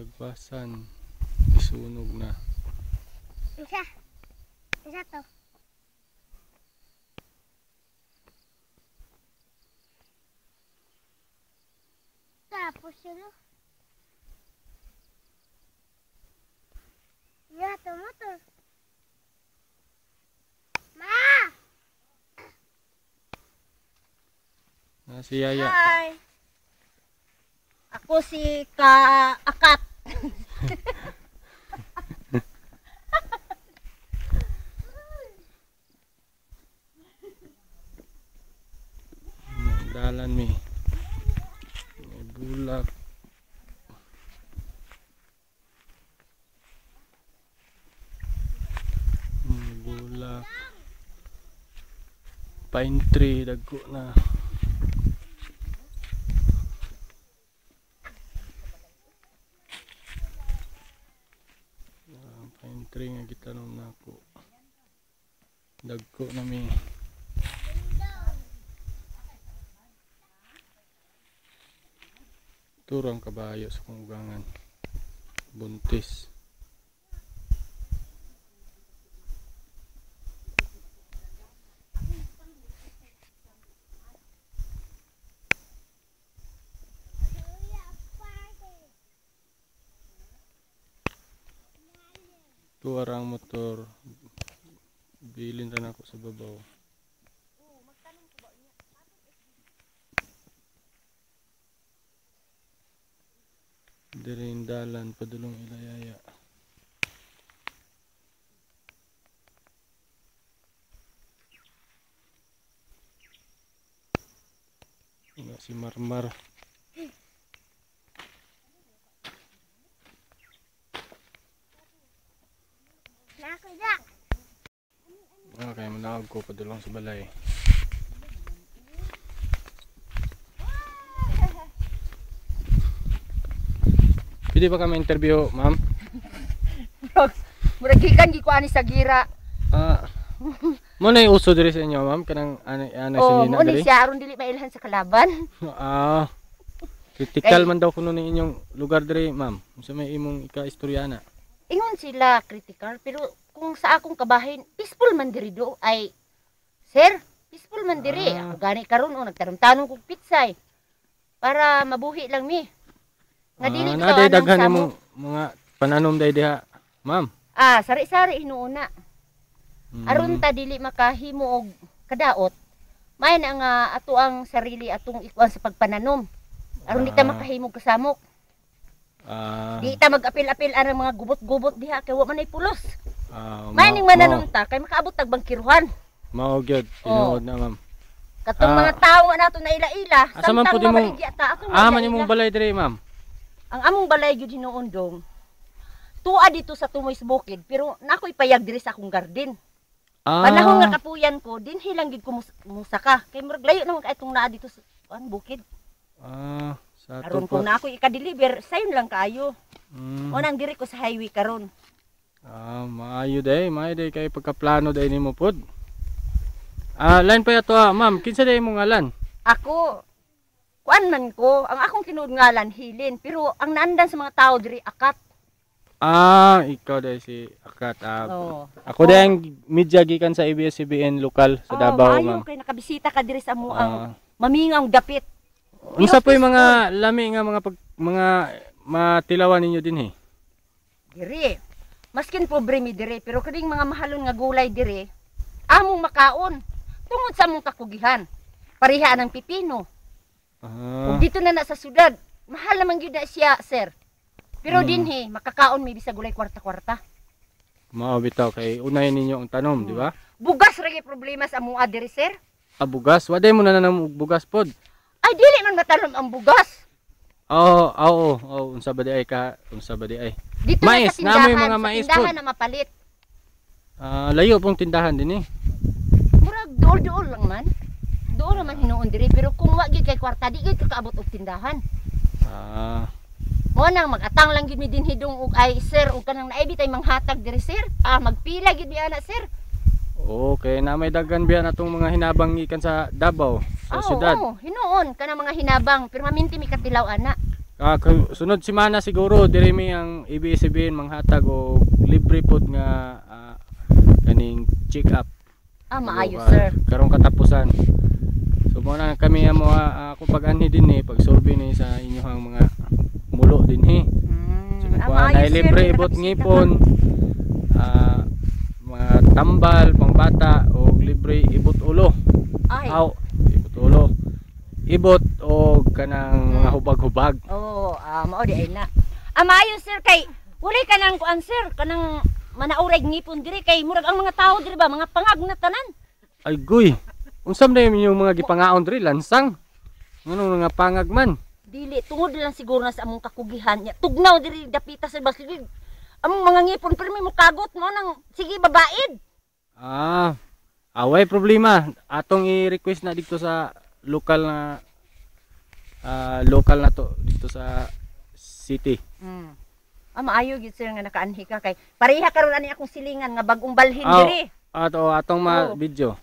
Lagpasan. Isunog na. Isa to. Tapos yun. Ya, to motor. Ma! Si Yaya. Hi! Ako si Akat. Dalan mi. May bulak. May bulak. Pine tree dagko na. Pine tree nga gitanom nako. Dagko na mi. Turang kabayo sa kungugangan. Buntis. Tuwarang motor. Bilin rin ako sa babaw. Diring dalan padulong ilayaya. Nga si Marmar. Okay, manawag ko padulong sa balay. Pwede ba kami interview, ma'am? Murag gikan gi ko ani sa gira. Mo na uso diri sa inyo, ma'am, kanang ano sinina mo diri? ni siya aron dili mailhan sa kalaban. Critical man daw kuno ni inyong lugar diri, ma'am. Unsa may imong ika-istoryana? Ingon sila critical pero kung sa akong kabahin, peaceful man diri do ay sir, peaceful man diri. Ako gani karon nagtarong-tanong kog pitsay para mabuhi lang mi. Nga dili na daghan imong mga pananom day diha, ma'am. Sari-sari hinuuna. Aron ta dili makahimo og kadaot. May na nga ato ang sarili atong ikuan sa pagpananom. Aron di ta makahimo og kasamok. Di ta mag-apil-apil ang mga gubot-gubot diha kay wa man ay pulos. May ning mananom ta kay makaabot tag bangkiruhan. Mao gyud, tinuod na, ma'am. Katong mga tawo nga nato na ila-ila, samtang mabaligya ta. Man imong balay diri, ma'am. Ang among balay gyud hinuondong. Tuwa dito sa Tumoy's Bukid, pero nakoy payag diri sa akong garden. Panahon nga kapuyan ko, dinhi lang gid ko musaka. Kay murag layo naman kay itong naa dito sa bukid. Sa aron kung na ako'y ika-deliver, sayon lang kaayo. O nang diri ko sa highway karon. Maayo day kay pagkaplano day nimo pod. Line pa yato, ma'am. Kinsa day imong ngalan? Ako, kuan man ko, ang akong tinuod ngalan Hilin, pero ang naandan sa mga tao diri Akat. Ikaw day si Akat. Ako day ang media gikan sa ABS-CBN lokal sa Davao, ma'am. Kay nakabisita ka diri sa amuang mamingang dapit. Unsa po yung mga lami nga mga matilawan ninyo din Diri. Maskin pobre mi diri, pero kining mga mahalon nga gulay diri, among makaon tungod sa among kakugihan. Pareha ng pipino. Ug dito na sa syudad, mahal naman gyud na siya, sir. Pero dinhi makakaon mi bisag gulay kwarta-kwarta. Mao bitaw kay unay ninyo ang tanom, di ba? Bugas ra gyud problema sa among diri, sir. Bugas, waday mo na nang bugas pod. Ay dili man matalom ang bugas. Unsa ba di ay? Dito mais, na namoy mga mais pod. Tindahan na mapalit. Layo pong tindahan din Murag dool-dool lang man. Dool naman hinuon diri, pero kung wa gyud kay kwarta, di gyud kaabot og tindahan. Mo nang mag-atang lang gyud mi dinhi dong og ay sir, ug kanang naay bitay manghatag diri sir. Magpila gyud mi ana sir. Okay, na may daghan biya natong mga hinabang gikan sa Davao, sa syudad. Hinuon kanang mga hinabang, pero maminti mi katilaw ana. Sunod semana siguro diri mi ang ABS-CBN manghatag og libre pod nga kaning check up. Maayo sir. Karong katapusan. So mo na kami amo ako pag-anhi din pag survey ni sa inyong mga mulo din So na libre ibot ngipon, mga tambal pangbata o libre ibot ulo. Ay. Ibot ulo. Ibot og kanang mga hubag-hubag. Oo, mao di ay na. Maayo sir kay wala ka nang kuan sir kanang manauray ngipon diri kay murag ang mga tao diri ba mga pangag na tanan. Ay guy. Unsam na yung mga gipangaon diri lansang. Nganong nga pangag man. Dili tungod lang siguro na sa among kakugihan niya. Tugnaw diri dapita sa basigig. Among mga ngipon pero may mukagot mo nang sige babaid. Away problema. Atong i-request na dito sa local na to dito sa city. Maayo gyud sir nga nakaanhi ka kay pareha karon ani akong silingan nga bagong balhin diri. Atong video.